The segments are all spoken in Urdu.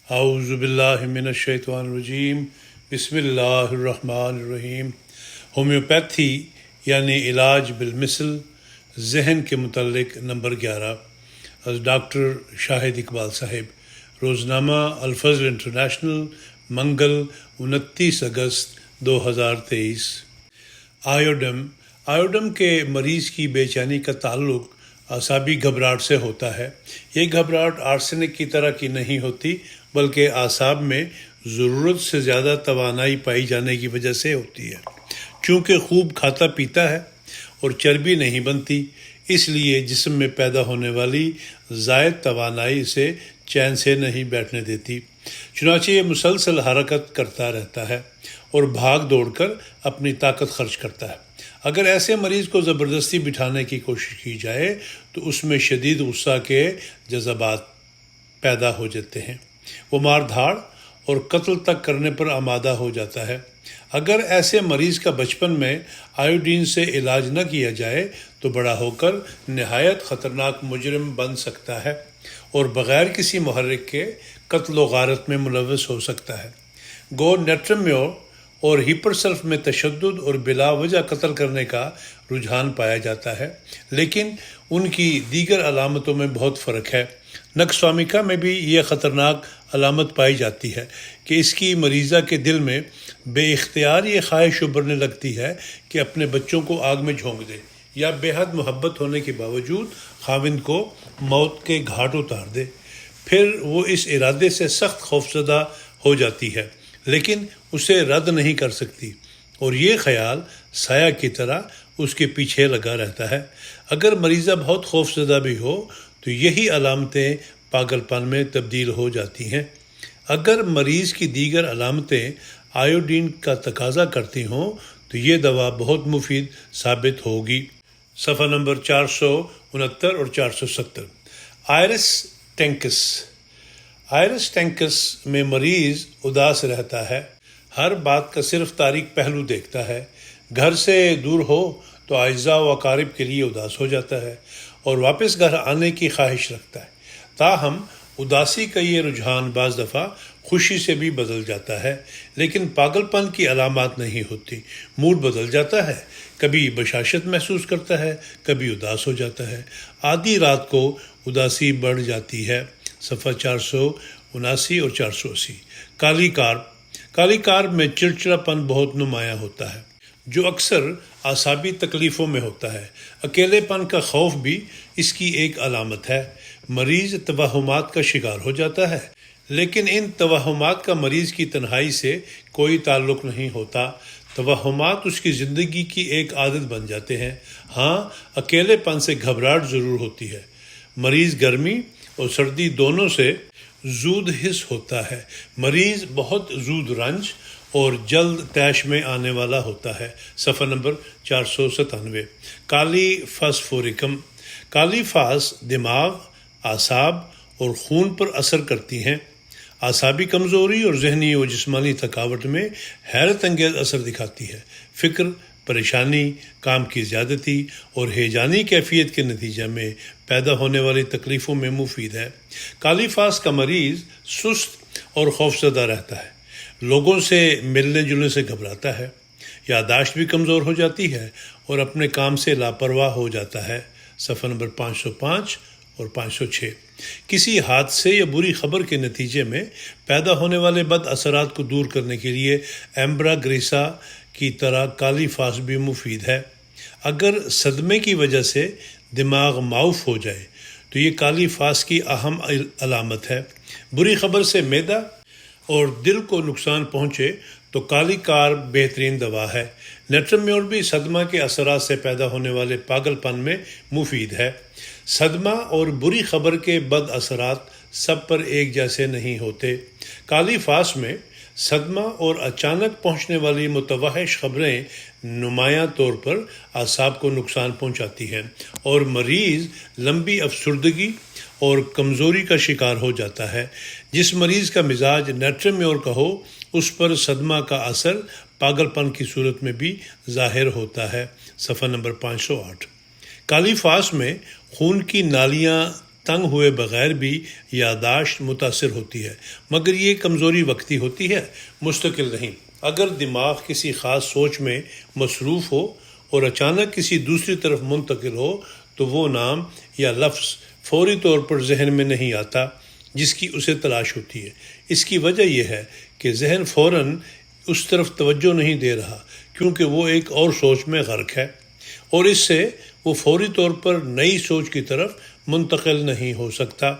اعوذ باللہ من الشیطان الرجیم بسم اللہ الرحمن الرحیم۔ ہومیوپیتھی یعنی علاج بالمثل، ذہن کے متعلق نمبر 11 از ڈاکٹر شاہد اقبال صاحب، روزنامہ الفضل انٹرنیشنل، منگل 29 اگست 2023۔ آیوڈم کے مریض کی بے چینی کا تعلق اعصابی گھبراہٹ سے ہوتا ہے۔ یہ گھبراہٹ آرسینک کی طرح کی نہیں ہوتی، بلکہ اعصاب میں ضرورت سے زیادہ توانائی پائی جانے کی وجہ سے ہوتی ہے۔ چونکہ خوب کھاتا پیتا ہے اور چربی نہیں بنتی، اس لیے جسم میں پیدا ہونے والی زائد توانائی اسے چین سے نہیں بیٹھنے دیتی، چنانچہ یہ مسلسل حرکت کرتا رہتا ہے اور بھاگ دوڑ کر اپنی طاقت خرچ کرتا ہے۔ اگر ایسے مریض کو زبردستی بٹھانے کی کوشش کی جائے تو اس میں شدید غصہ کے جذبات پیدا ہو جاتے ہیں، وہ مار دھاڑ اور قتل تک کرنے پر آمادہ ہو جاتا ہے۔ اگر ایسے مریض کا بچپن میں آیوڈین سے علاج نہ کیا جائے تو بڑا ہو کر نہایت خطرناک مجرم بن سکتا ہے اور بغیر کسی محرک کے قتل و غارت میں ملوث ہو سکتا ہے۔ گو نیٹرمیور اور ہیپرسلف میں تشدد اور بلا وجہ قتل کرنے کا رجحان پایا جاتا ہے، لیکن ان کی دیگر علامتوں میں بہت فرق ہے۔ نکسوامیکا میں بھی یہ خطرناک علامت پائی جاتی ہے کہ اس کی مریضہ کے دل میں بے اختیار یہ خواہش ابھرنے لگتی ہے کہ اپنے بچوں کو آگ میں جھونک دے یا بے حد محبت ہونے کے باوجود خاوند کو موت کے گھاٹ اتار دے۔ پھر وہ اس ارادے سے سخت خوفزدہ ہو جاتی ہے، لیکن اسے رد نہیں کر سکتی اور یہ خیال سایہ کی طرح اس کے پیچھے لگا رہتا ہے۔ اگر مریضہ بہت خوفزدہ بھی ہو تو یہی علامتیں پاگل پن میں تبدیل ہو جاتی ہیں۔ اگر مریض کی دیگر علامتیں آیوڈین کا تقاضا کرتی ہوں تو یہ دوا بہت مفید ثابت ہوگی۔ صفحہ نمبر 469 اور 470۔ آئرس ٹینکس میں مریض اداس رہتا ہے، ہر بات کا صرف تاریک پہلو دیکھتا ہے، گھر سے دور ہو تو اعزاء و اقارب کے لیے اداس ہو جاتا ہے اور واپس گھر آنے کی خواہش رکھتا ہے۔ تاہم اداسی کا یہ رجحان بعض دفعہ خوشی سے بھی بدل جاتا ہے، لیکن پاگل پن کی علامات نہیں ہوتی۔ موڈ بدل جاتا ہے، کبھی بشاشت محسوس کرتا ہے، کبھی اداس ہو جاتا ہے۔ آدھی رات کو اداسی بڑھ جاتی ہے۔ صفحہ 479 اور 480۔ کالی کارب میں چڑچڑاپن بہت نمایاں ہوتا ہے، جو اکثر اعصابی تکلیفوں میں ہوتا ہے۔ اکیلے پن کا خوف بھی اس کی ایک علامت ہے۔ مریض توہمات کا شکار ہو جاتا ہے، لیکن ان توہمات کا مریض کی تنہائی سے کوئی تعلق نہیں ہوتا۔ توہمات اس کی زندگی کی ایک عادت بن جاتے ہیں۔ ہاں، اکیلے پن سے گھبراہٹ ضرور ہوتی ہے۔ مریض گرمی اور سردی دونوں سے زود حس ہوتا ہے۔ مریض بہت زود رنج اور جلد طیش میں آنے والا ہوتا ہے۔ صفحہ نمبر 497۔ کالی فاس دماغ، اعصاب اور خون پر اثر کرتی ہیں۔ اعصابی کمزوری اور ذہنی و جسمانی تھکاوٹ میں حیرت انگیز اثر دکھاتی ہے۔ فکر، پریشانی، کام کی زیادتی اور ہیجانی کیفیت کے نتیجے میں پیدا ہونے والی تکلیفوں میں مفید ہے۔ کالی فاس کا مریض سست اور خوفزدہ رہتا ہے، لوگوں سے ملنے جلنے سے گھبراتا ہے، یادداشت بھی کمزور ہو جاتی ہے اور اپنے کام سے لاپرواہ ہو جاتا ہے۔ صفحہ نمبر 505 اور 506۔ کسی حادثے یا بری خبر کے نتیجے میں پیدا ہونے والے بد اثرات کو دور کرنے کے لیے ایمبرا گریسا کی طرح کالی فاس بھی مفید ہے۔ اگر صدمے کی وجہ سے دماغ معاف ہو جائے تو یہ کالی فاس کی اہم علامت ہے۔ بری خبر سے معدہ اور دل کو نقصان پہنچے تو کالی کارب بہترین دوا ہے۔ نیٹرمیور بھی صدمہ کے اثرات سے پیدا ہونے والے پاگل پن میں مفید ہے۔ صدمہ اور بری خبر کے بد اثرات سب پر ایک جیسے نہیں ہوتے۔ کالی فاس میں صدمہ اور اچانک پہنچنے والی متوحش خبریں نمایاں طور پر اعصاب کو نقصان پہنچاتی ہیں اور مریض لمبی افسردگی اور کمزوری کا شکار ہو جاتا ہے۔ جس مریض کا مزاج نیٹرمیور کا ہو اس پر صدمہ کا اثر پاگل پن کی صورت میں بھی ظاہر ہوتا ہے۔ صفحہ نمبر 508۔ کالی فاس میں خون کی نالیاں تنگ ہوئے بغیر بھی یادداشت متاثر ہوتی ہے، مگر یہ کمزوری وقتی ہوتی ہے، مستقل نہیں۔ اگر دماغ کسی خاص سوچ میں مصروف ہو اور اچانک کسی دوسری طرف منتقل ہو تو وہ نام یا لفظ فوری طور پر ذہن میں نہیں آتا جس کی اسے تلاش ہوتی ہے۔ اس کی وجہ یہ ہے کہ ذہن فوراً اس طرف توجہ نہیں دے رہا، کیونکہ وہ ایک اور سوچ میں غرق ہے، اور اس سے وہ فوری طور پر نئی سوچ کی طرف منتقل نہیں ہو سکتا۔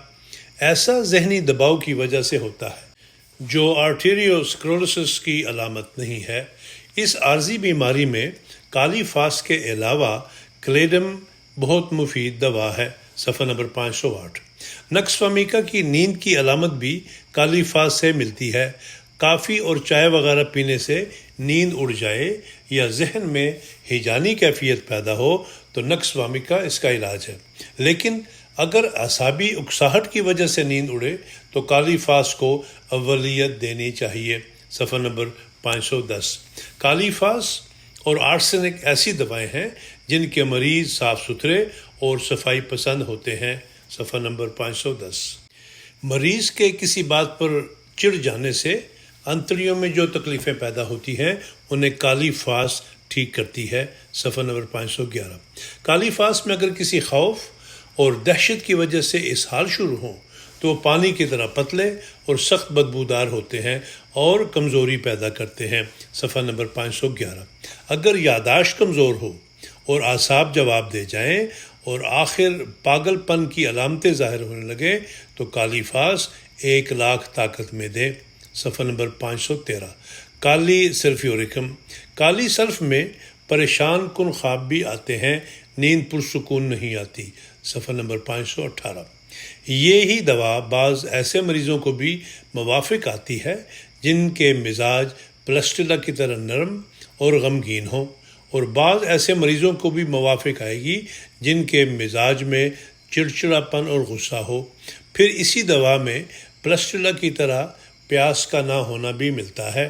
ایسا ذہنی دباؤ کی وجہ سے ہوتا ہے، جو آرٹیریوسکلروسس کی علامت نہیں ہے۔ اس عارضی بیماری میں کالی فاس کے علاوہ کلیڈم بہت مفید دوا ہے، صفحہ نمبر 508۔ نقص فہمی کی نیند کی علامت بھی کالی فاس سے ملتی ہے۔ کافی اور چائے وغیرہ پینے سے نیند اڑ جائے یا ذہن میں ہیجانی کیفیت پیدا ہو تو نقص فہمی کا اس کا علاج ہے، لیکن اگر اعصابی اکساہٹ کی وجہ سے نیند اڑے تو کالی فاس کو اولیت دینی چاہیے، صفحہ نمبر 510۔ کالی فاس اور آرسینک ایسی دوائیں ہیں جن کے مریض صاف ستھرے اور صفائی پسند ہوتے ہیں، صفحہ نمبر 510۔ مریض کے کسی بات پر چڑ جانے سے انتڑیوں میں جو تکلیفیں پیدا ہوتی ہیں انہیں کالی فاس ٹھیک کرتی ہے، صفحہ نمبر 511۔ کالی فاس میں اگر کسی خوف اور دہشت کی وجہ سے اسہال شروع ہوں تو وہ پانی کی طرح پتلے اور سخت بدبودار ہوتے ہیں اور کمزوری پیدا کرتے ہیں، صفحہ نمبر 511۔ اگر یادداشت کمزور ہو اور اعصاب جواب دے جائیں اور آخر پاگل پن کی علامتیں ظاہر ہونے لگے تو کالی فاس 1,00,000 طاقت میں دے، صفحہ نمبر 513۔ کالی سلفیورکم۔ کالی سلف میں پریشان کن خواب بھی آتے ہیں، نیند پرسکون نہیں آتی، صفحہ نمبر 518۔ یہی دوا بعض ایسے مریضوں کو بھی موافق آتی ہے جن کے مزاج پلسٹلا کی طرح نرم اور غمگین ہوں، اور بعض ایسے مریضوں کو بھی موافق آئے گی جن کے مزاج میں چڑچڑاپن اور غصہ ہو۔ پھر اسی دوا میں پلسٹلا کی طرح پیاس کا نہ ہونا بھی ملتا ہے،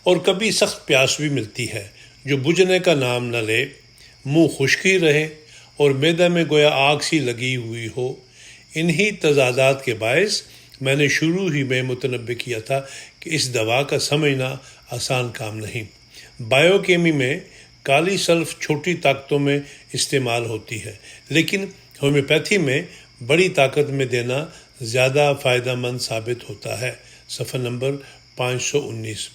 اور کبھی سخت پیاس بھی ملتی ہے جو بجھنے کا نام نہ لے، منہ خشک ہی رہے اور معدہ میں گویا آگ سی لگی ہوئی ہو۔ انہی تضادات کے باعث میں نے شروع ہی میں متنبہ کیا تھا کہ اس دوا کا سمجھنا آسان کام نہیں۔ بائیو کیمی میں کالی سلف چھوٹی طاقتوں میں استعمال ہوتی ہے، لیکن ہومیوپیتھی میں بڑی طاقت میں دینا زیادہ فائدہ مند ثابت ہوتا ہے، صفحہ نمبر 519۔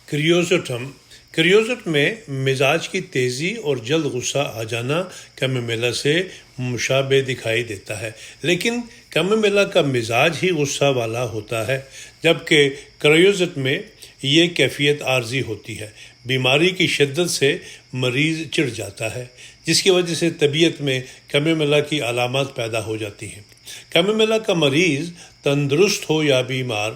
کریوزٹم۔ کریوزٹ میں مزاج کی تیزی اور جلد غصہ آ جانا کیمومیلا سے مشابہ دکھائی دیتا ہے، لیکن کیمومیلا کا مزاج ہی غصہ والا ہوتا ہے، جبکہ کریوزٹ میں یہ کیفیت عارضی ہوتی ہے۔ بیماری کی شدت سے مریض چڑ جاتا ہے، جس کی وجہ سے طبیعت میں کیمومیلا کی علامات پیدا ہو جاتی ہیں۔ کیمومیلا کا مریض تندرست ہو یا بیمار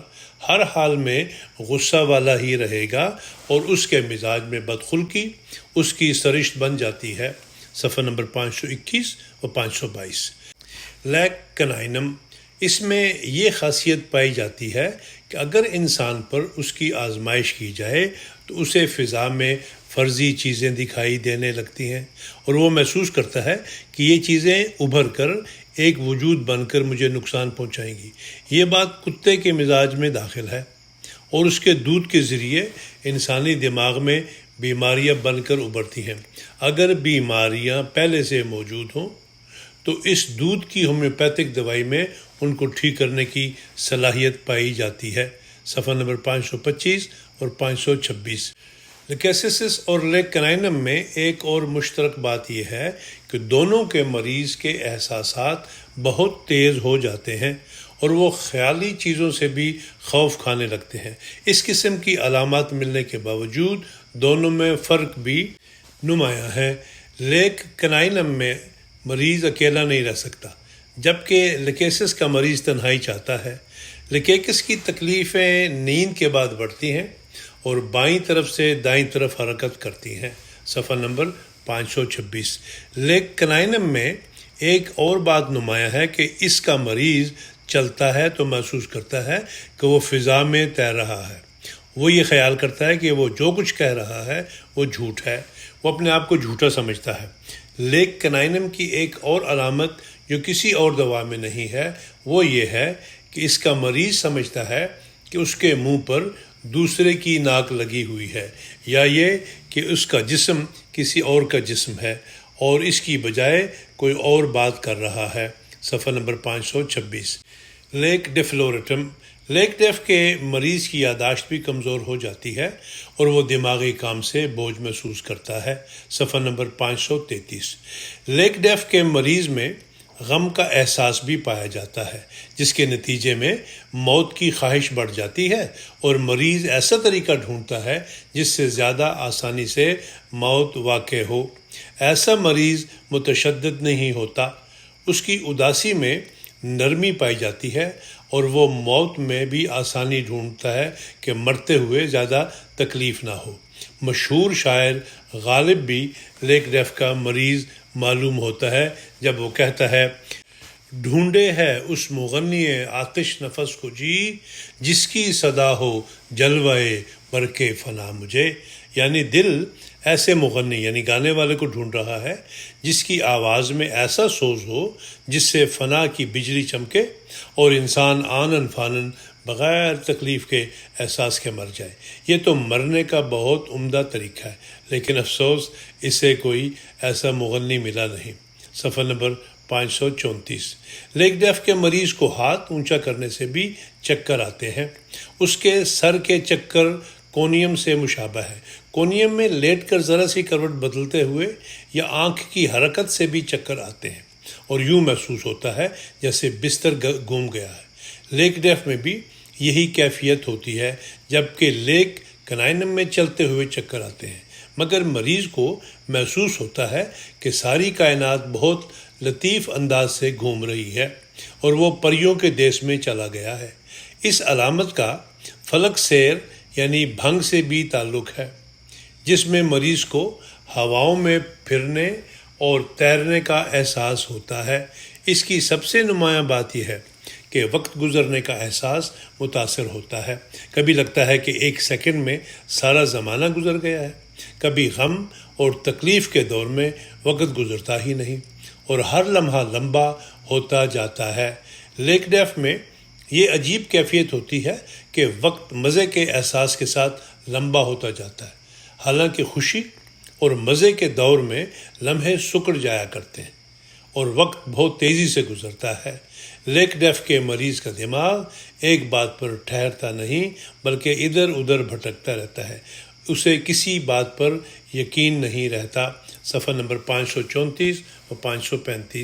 ہر حال میں غصہ والا ہی رہے گا اور اس کے مزاج میں بدخلقی اس کی سرشت بن جاتی ہے، صفحہ نمبر 521 اور 522۔ لیک کنائنم۔ اس میں یہ خاصیت پائی جاتی ہے کہ اگر انسان پر اس کی آزمائش کی جائے تو اسے فضا میں فرضی چیزیں دکھائی دینے لگتی ہیں اور وہ محسوس کرتا ہے کہ یہ چیزیں ابھر کر ایک وجود بن کر مجھے نقصان پہنچائیں گی۔ یہ بات کتے کے مزاج میں داخل ہے اور اس کے دودھ کے ذریعے انسانی دماغ میں بیماریاں بن کر ابھرتی ہیں۔ اگر بیماریاں پہلے سے موجود ہوں تو اس دودھ کی ہومیوپیتھک دوائی میں ان کو ٹھیک کرنے کی صلاحیت پائی جاتی ہے، صفحہ نمبر 525 اور 526۔ لیکیسس اور لیک کنائنم میں ایک اور مشترک بات یہ ہے کہ دونوں کے مریض کے احساسات بہت تیز ہو جاتے ہیں اور وہ خیالی چیزوں سے بھی خوف کھانے لگتے ہیں۔ اس قسم کی علامات ملنے کے باوجود دونوں میں فرق بھی نمایاں ہے۔ لیک کنائنم میں مریض اکیلا نہیں رہ سکتا، جبکہ لیکیسس کا مریض تنہائی چاہتا ہے۔ لیکیسس کی تکلیفیں نیند کے بعد بڑھتی ہیں اور بائیں طرف سے دائیں طرف حرکت کرتی ہیں، صفحہ نمبر 526۔ لیک کنائنم میں ایک اور بات نمایاں ہے کہ اس کا مریض چلتا ہے تو محسوس کرتا ہے کہ وہ فضا میں تیر رہا ہے۔ وہ یہ خیال کرتا ہے کہ وہ جو کچھ کہہ رہا ہے وہ جھوٹ ہے، وہ اپنے آپ کو جھوٹا سمجھتا ہے۔ لیک کنائنم کی ایک اور علامت جو کسی اور دوا میں نہیں ہے وہ یہ ہے کہ اس کا مریض سمجھتا ہے کہ اس کے منہ پر دوسرے کی ناک لگی ہوئی ہے، یا یہ کہ اس کا جسم کسی اور کا جسم ہے اور اس کی بجائے کوئی اور بات کر رہا ہے۔ صفحہ نمبر 526۔ لیک ڈیفلوریٹم۔ لیک ڈیف کے مریض کی یادداشت بھی کمزور ہو جاتی ہے اور وہ دماغی کام سے بوجھ محسوس کرتا ہے۔ صفحہ نمبر 533۔ لیک ڈیف کے مریض میں غم کا احساس بھی پایا جاتا ہے، جس کے نتیجے میں موت کی خواہش بڑھ جاتی ہے اور مریض ایسا طریقہ ڈھونڈتا ہے جس سے زیادہ آسانی سے موت واقع ہو۔ ایسا مریض متشدد نہیں ہوتا، اس کی اداسی میں نرمی پائی جاتی ہے اور وہ موت میں بھی آسانی ڈھونڈتا ہے کہ مرتے ہوئے زیادہ تکلیف نہ ہو۔ مشہور شاعر غالب بھی لیک ڈیف کا مریض معلوم ہوتا ہے جب وہ کہتا ہے: ڈھونڈے ہے اس مغنی آتش نفس کو جی، جس کی صدا ہو جلوے برکے فنا مجھے۔ یعنی دل ایسے مغنی یعنی گانے والے کو ڈھونڈ رہا ہے جس کی آواز میں ایسا سوز ہو جس سے فنا کی بجلی چمکے اور انسان آنن فانن بغیر تکلیف کے احساس کے مر جائے۔ یہ تو مرنے کا بہت عمدہ طریقہ ہے، لیکن افسوس اسے کوئی ایسا مغنی ملا نہیں۔ صفحہ نمبر 534۔ لیک ڈیف کے مریض کو ہاتھ اونچا کرنے سے بھی چکر آتے ہیں۔ اس کے سر کے چکر کونیم سے مشابہ ہے۔ کونیم میں لیٹ کر ذرا سی کروٹ بدلتے ہوئے یا آنکھ کی حرکت سے بھی چکر آتے ہیں اور یوں محسوس ہوتا ہے جیسے بستر گم گیا ہے۔ لیک ڈیف میں بھی یہی کیفیت ہوتی ہے، جبکہ لیک کنائنم میں چلتے ہوئے چکر آتے ہیں، مگر مریض کو محسوس ہوتا ہے کہ ساری کائنات بہت لطیف انداز سے گھوم رہی ہے اور وہ پریوں کے دیس میں چلا گیا ہے۔ اس علامت کا فلک سیر یعنی بھنگ سے بھی تعلق ہے، جس میں مریض کو ہواؤں میں پھرنے اور تیرنے کا احساس ہوتا ہے۔ اس کی سب سے نمایاں بات یہ ہے کہ وقت گزرنے کا احساس متاثر ہوتا ہے۔ کبھی لگتا ہے کہ ایک سیکنڈ میں سارا زمانہ گزر گیا ہے، کبھی غم اور تکلیف کے دور میں وقت گزرتا ہی نہیں اور ہر لمحہ لمبا ہوتا جاتا ہے۔ لیک ڈیف میں یہ عجیب کیفیت ہوتی ہے کہ وقت مزے کے احساس کے ساتھ لمبا ہوتا جاتا ہے، حالانکہ خوشی اور مزے کے دور میں لمحے سکڑ جایا کرتے ہیں اور وقت بہت تیزی سے گزرتا ہے۔ لیک ڈیف کے مریض کا دماغ ایک بات پر ٹھہرتا نہیں بلکہ ادھر ادھر بھٹکتا رہتا ہے، اسے کسی بات پر یقین نہیں رہتا۔ صفحہ نمبر 534 اور 535۔